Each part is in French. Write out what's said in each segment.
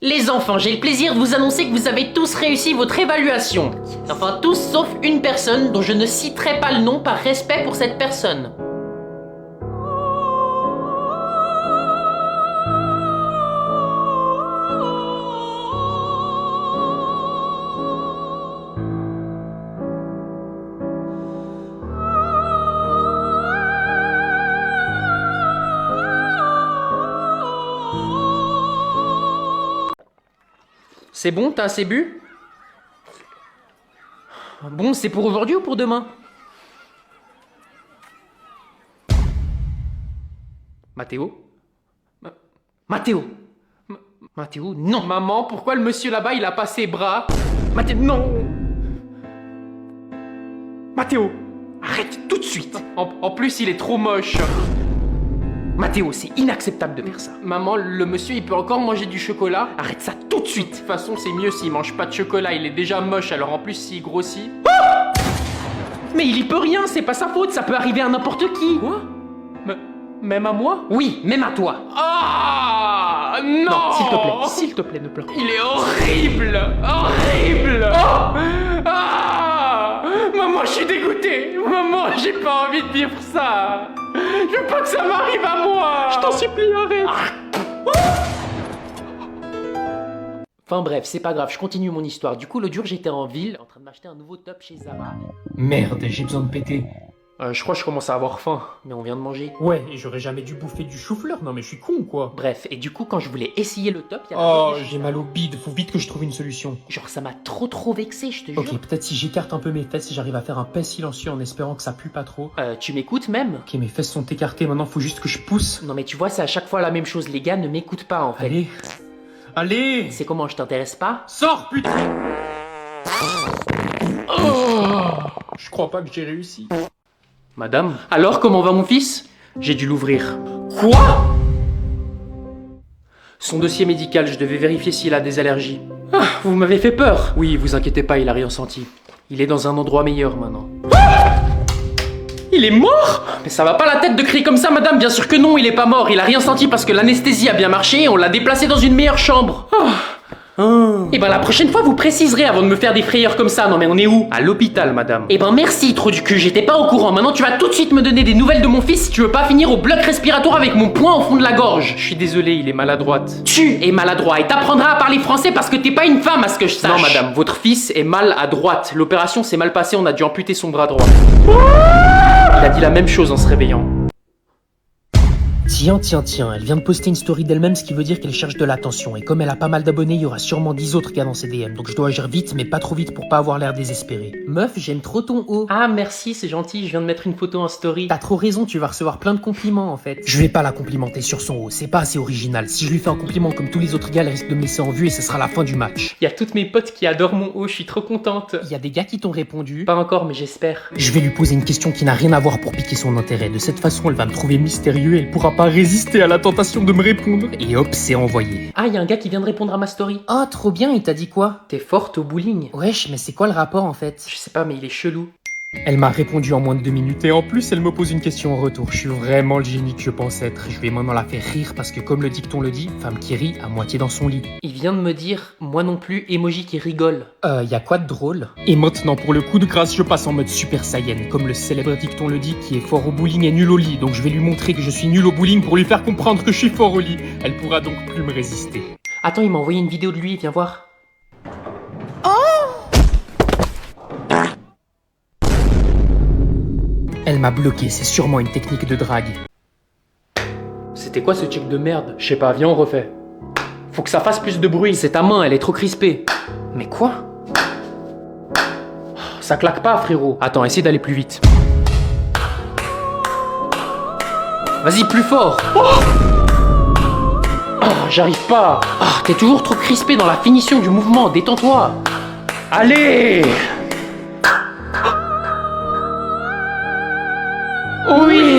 Les enfants, j'ai le plaisir de vous annoncer que vous avez tous réussi votre évaluation. Enfin tous sauf une personne dont je ne citerai pas le nom par respect pour cette personne. C'est bon, t'as assez bu? Bon, c'est pour aujourd'hui ou pour demain? Mathéo? Mathéo? Mathéo, non! Maman, pourquoi le monsieur là-bas, il a pas ses bras? Mathéo, non! Mathéo! Arrête tout de suite! En plus, il est trop moche! Mathéo, c'est inacceptable de faire ça. Maman, le monsieur, il peut encore manger du chocolat? Arrête ça tout de suite. De toute façon, c'est mieux s'il mange pas de chocolat. Il est déjà moche, alors en plus, s'il grossit... Ah! Mais il y peut rien, c'est pas sa faute. Ça peut arriver à n'importe qui. Quoi? Même à moi? Oui, même à toi. Ah! Non! Non, s'il te plaît, ne pleure pas. Il est horrible! Horrible! Oh! Ah! Maman, je suis dégoûté! Maman, j'ai pas envie de vivre ça! Je veux pas que ça m'arrive à moi! Je t'en supplie, arrête! Enfin bref, c'est pas grave, je continue mon histoire. Du coup, l'autre jour, j'étais en ville, en train de m'acheter un nouveau top chez Zara. Merde, j'ai besoin de péter. Je crois que je commence à avoir faim, mais on vient de manger. Ouais, et j'aurais jamais dû bouffer du chou-fleur, non mais je suis con quoi. Bref, et du coup, quand je voulais essayer le top, Oh, j'ai mal au bide, faut vite que je trouve une solution. Genre, ça m'a trop vexé, je te jure. Ok, peut-être si j'écarte un peu mes fesses, j'arrive à faire un paix silencieux en espérant que ça pue pas trop. Tu m'écoutes même? Ok, mes fesses sont écartées, maintenant faut juste que je pousse. Non mais tu vois, c'est à chaque fois la même chose, les gars ne m'écoutent pas en fait. Allez. Allez! C'est comment, je t'intéresse pas? Sors, putain! Oh, je crois pas que j'ai réussi. Madame? Alors, comment va mon fils? J'ai dû l'ouvrir. Quoi? Son dossier médical, je devais vérifier s'il a des allergies. Ah, vous m'avez fait peur. Oui, vous inquiétez pas, il a rien senti. Il est dans un endroit meilleur maintenant. Ah! Il est mort? Mais ça va pas la tête de crier comme ça, madame. Bien sûr que non, il est pas mort. Il a rien senti parce que l'anesthésie a bien marché et on l'a déplacé dans une meilleure chambre. Et ben la prochaine fois, vous préciserez avant de me faire des frayeurs comme ça. Non mais on est où? À l'hôpital, madame. Et ben merci, trou du cul, j'étais pas au courant. Maintenant tu vas tout de suite me donner des nouvelles de mon fils si tu veux pas finir au bloc respiratoire avec mon poing au fond de la gorge. Je suis désolé, il est maladroite. Tu es maladroit et t'apprendras à parler français parce que t'es pas une femme à ce que je sache. Non madame, votre fils est mal à droite. L'opération s'est mal passée, on a dû amputer son bras droit. Il a dit la même chose en se réveillant. Tiens, elle vient de poster une story d'elle-même, ce qui veut dire qu'elle cherche de l'attention. Et comme elle a pas mal d'abonnés, il y aura sûrement 10 autres gars dans ses DM. Donc je dois agir vite, mais pas trop vite pour pas avoir l'air désespéré. Meuf, j'aime trop ton haut. Ah merci, c'est gentil, je viens de mettre une photo en story. T'as trop raison, tu vas recevoir plein de compliments en fait. Je vais pas la complimenter sur son haut, c'est pas assez original. Si je lui fais un compliment comme tous les autres gars, elle risque de me laisser en vue et ce sera la fin du match. Il y a toutes mes potes qui adorent mon haut, je suis trop contente. Il y a des gars qui t'ont répondu. Pas encore, mais j'espère. Je vais lui poser une question qui n'a rien à voir pour piquer son intérêt. De cette façon, elle va me trouver mystérieux et elle pourra pas résister à la tentation de me répondre. Et hop, c'est envoyé. Ah, il y a un gars qui vient de répondre à ma story. Oh, trop bien, il t'a dit quoi? T'es forte au bowling. Wesh, mais c'est quoi le rapport en fait? Je sais pas, mais il est chelou. Elle m'a répondu en moins de 2 minutes et en plus elle me pose une question en retour. Je suis vraiment le génie que je pense être. Je vais maintenant la faire rire parce que comme le dicton le dit, femme qui rit à moitié dans son lit. Il vient de me dire, moi non plus, emoji qui rigole. Y a quoi de drôle? Et maintenant pour le coup de grâce, je passe en mode super saiyan. Comme le célèbre dicton le dit, qui est fort au bowling et nul au lit. Donc je vais lui montrer que je suis nul au bowling pour lui faire comprendre que je suis fort au lit. Elle pourra donc plus me résister. Attends, il m'a envoyé une vidéo de lui, viens voir. Elle m'a bloqué, c'est sûrement une technique de drague. C'était quoi ce check de merde? Je sais pas, viens on refait. Faut que ça fasse plus de bruit. C'est ta main, elle est trop crispée. Mais quoi? Ça claque pas, frérot. Attends, essaie d'aller plus vite. Vas-y, plus fort. J'arrive pas. T'es toujours trop crispé dans la finition du mouvement, détends-toi. Allez! Oui!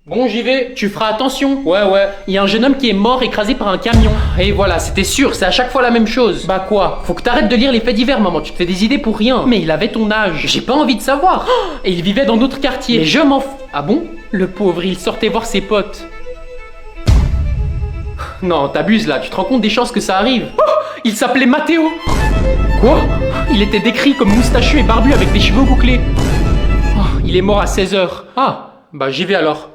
Bon, j'y vais. Tu feras attention. Ouais. Il y a un jeune homme qui est mort écrasé par un camion. Et voilà, c'était sûr, c'est à chaque fois la même chose. Bah quoi? Faut que t'arrêtes de lire les faits divers, maman. Tu te fais des idées pour rien. Mais il avait ton âge. J'ai pas envie de savoir. Et il vivait dans notre quartier. Mais je m'en fous. Ah bon? Le pauvre, il sortait voir ses potes. Non, t'abuses là, tu te rends compte des chances que ça arrive? Oh, il s'appelait Matteo. Quoi? Il était décrit comme moustachu et barbu avec des cheveux bouclés. Oh, il est mort à 16h. Ah, bah j'y vais alors.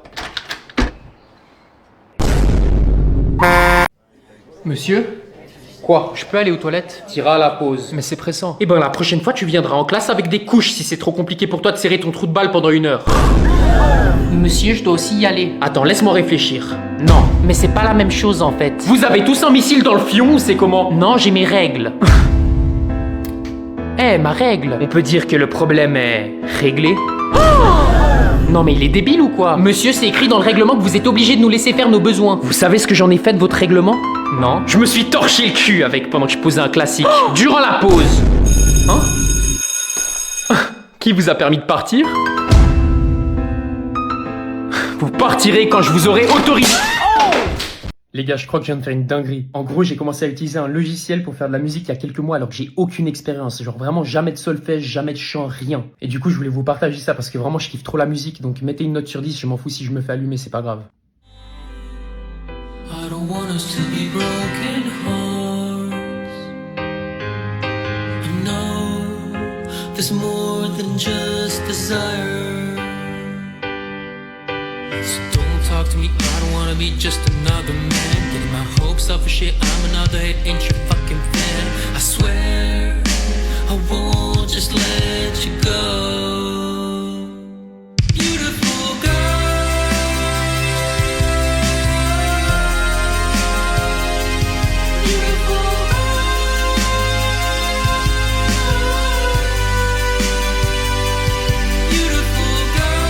Monsieur? Quoi? Je peux aller aux toilettes? T'iras à la pause. Mais c'est pressant. Eh ben la prochaine fois tu viendras en classe avec des couches si c'est trop compliqué pour toi de serrer ton trou de balle pendant 1 heure. Monsieur, je dois aussi y aller. Attends, laisse-moi réfléchir. Non, mais c'est pas la même chose en fait. Vous avez tous un missile dans le fion ou c'est comment? Non, j'ai mes règles. Eh, ma règle. On peut dire que le problème est réglé. Non mais il est débile ou quoi? Monsieur, c'est écrit dans le règlement que vous êtes obligé de nous laisser faire nos besoins. Vous savez ce que j'en ai fait de votre règlement? Non. Je me suis torché le cul avec pendant que je posais un classique. Durant la pause. Hein? Qui vous a permis de partir? Vous partirez quand je vous aurai autorisé. Les gars, je crois que je viens de faire une dinguerie. En gros, j'ai commencé à utiliser un logiciel pour faire de la musique il y a quelques mois alors que j'ai aucune expérience. Genre vraiment jamais de solfège, jamais de chant, rien. Et du coup, je voulais vous partager ça parce que vraiment, je kiffe trop la musique. Donc mettez une note sur 10, je m'en fous si je me fais allumer, c'est pas grave. I don't want us to be broken hearts. I know there's more than just desire. So don't talk to me, I don't wanna be just another man. Getting my hopes up for shit, I'm another hit, ain't your fucking fan. I swear, I won't just let you go. Beautiful girl, beautiful girl, beautiful girl, beautiful girl.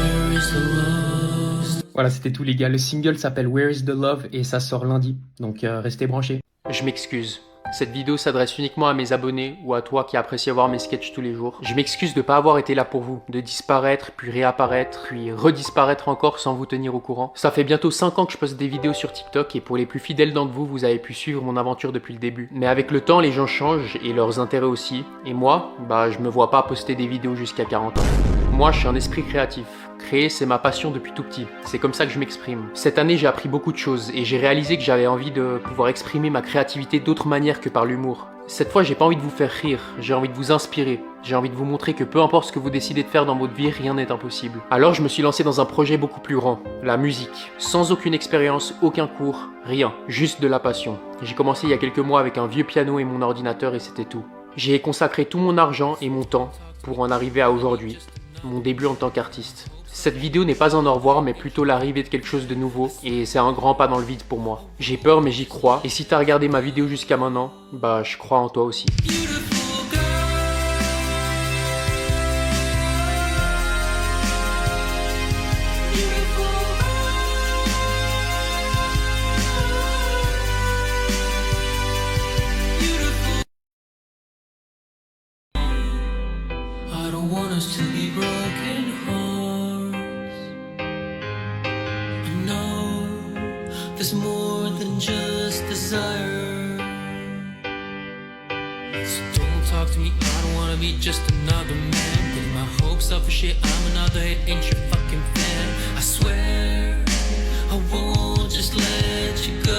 Where is the love? Voilà, c'était tout les gars. Le single s'appelle Where is the Love et ça sort lundi. Donc restez branchés. Je m'excuse. Cette vidéo s'adresse uniquement à mes abonnés ou à toi qui apprécie voir mes sketchs tous les jours. Je m'excuse de ne pas avoir été là pour vous, de disparaître, puis réapparaître, puis redisparaître encore sans vous tenir au courant. Ça fait bientôt 5 ans que je poste des vidéos sur TikTok et pour les plus fidèles d'entre vous, vous avez pu suivre mon aventure depuis le début. Mais avec le temps, les gens changent et leurs intérêts aussi. Et moi, bah je me vois pas poster des vidéos jusqu'à 40 ans. Moi, je suis un esprit créatif. Créer, c'est ma passion depuis tout petit. C'est comme ça que je m'exprime. Cette année, j'ai appris beaucoup de choses et j'ai réalisé que j'avais envie de pouvoir exprimer ma créativité d'autres manières que par l'humour. Cette fois, j'ai pas envie de vous faire rire, j'ai envie de vous inspirer. J'ai envie de vous montrer que peu importe ce que vous décidez de faire dans votre vie, rien n'est impossible. Alors, je me suis lancé dans un projet beaucoup plus grand, la musique. Sans aucune expérience, aucun cours, rien. Juste de la passion. J'ai commencé il y a quelques mois avec un vieux piano et mon ordinateur et c'était tout. J'ai consacré tout mon argent et mon temps pour en arriver à aujourd'hui, mon début en tant qu'artiste. Cette vidéo n'est pas un au revoir mais plutôt l'arrivée de quelque chose de nouveau et c'est un grand pas dans le vide pour moi. J'ai peur mais j'y crois et si t'as regardé ma vidéo jusqu'à maintenant, bah je crois en toi aussi. I don't want us to be broken hearts. I know there's more than just desire. So don't talk to me, I don't wanna be just another man. Getting my hopes up for shit, I'm another hit, ain't your fucking fan. I swear, I won't just let you go.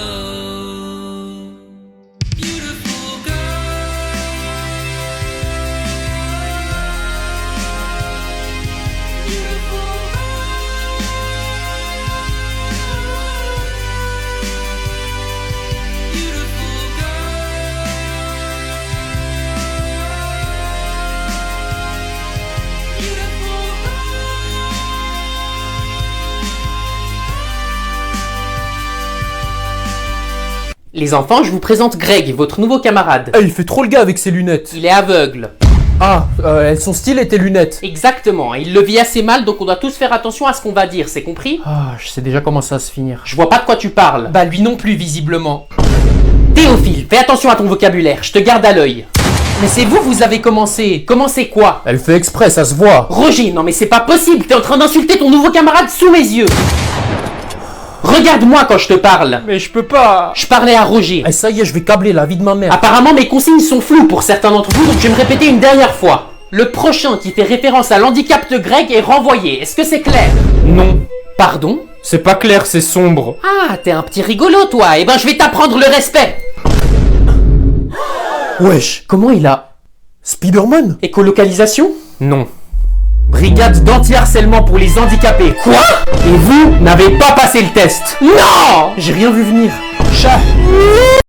Les enfants, je vous présente Greg, votre nouveau camarade. Eh, il fait trop le gars avec ses lunettes. Il est aveugle. Ah, son style est tes lunettes. Exactement, il le vit assez mal, donc on doit tous faire attention à ce qu'on va dire, c'est compris? Ah, je sais déjà comment ça va se finir. Je vois pas de quoi tu parles. Bah lui non plus, visiblement. Théophile, fais attention à ton vocabulaire, je te garde à l'œil. Mais c'est vous, vous avez commencé. Commencé quoi? Elle fait exprès, ça se voit. Roger, non mais c'est pas possible, t'es en train d'insulter ton nouveau camarade sous mes yeux. Regarde-moi quand je te parle. Mais je peux pas. Je parlais à Roger. Eh, ça y est, je vais câbler la vie de ma mère. Apparemment, mes consignes sont floues pour certains d'entre vous, donc je vais me répéter une dernière fois. Le prochain qui fait référence à l'handicap de Greg est renvoyé. Est-ce que c'est clair? Non. Pardon? C'est pas clair, c'est sombre. Ah, t'es un petit rigolo, toi. Eh ben, je vais t'apprendre le respect. Wesh, Comment il a... Spider-Man? Écolocalisation? Non. Brigade d'anti-harcèlement pour les handicapés. Quoi? Et vous n'avez pas passé le test. Non! J'ai rien vu venir. Chat.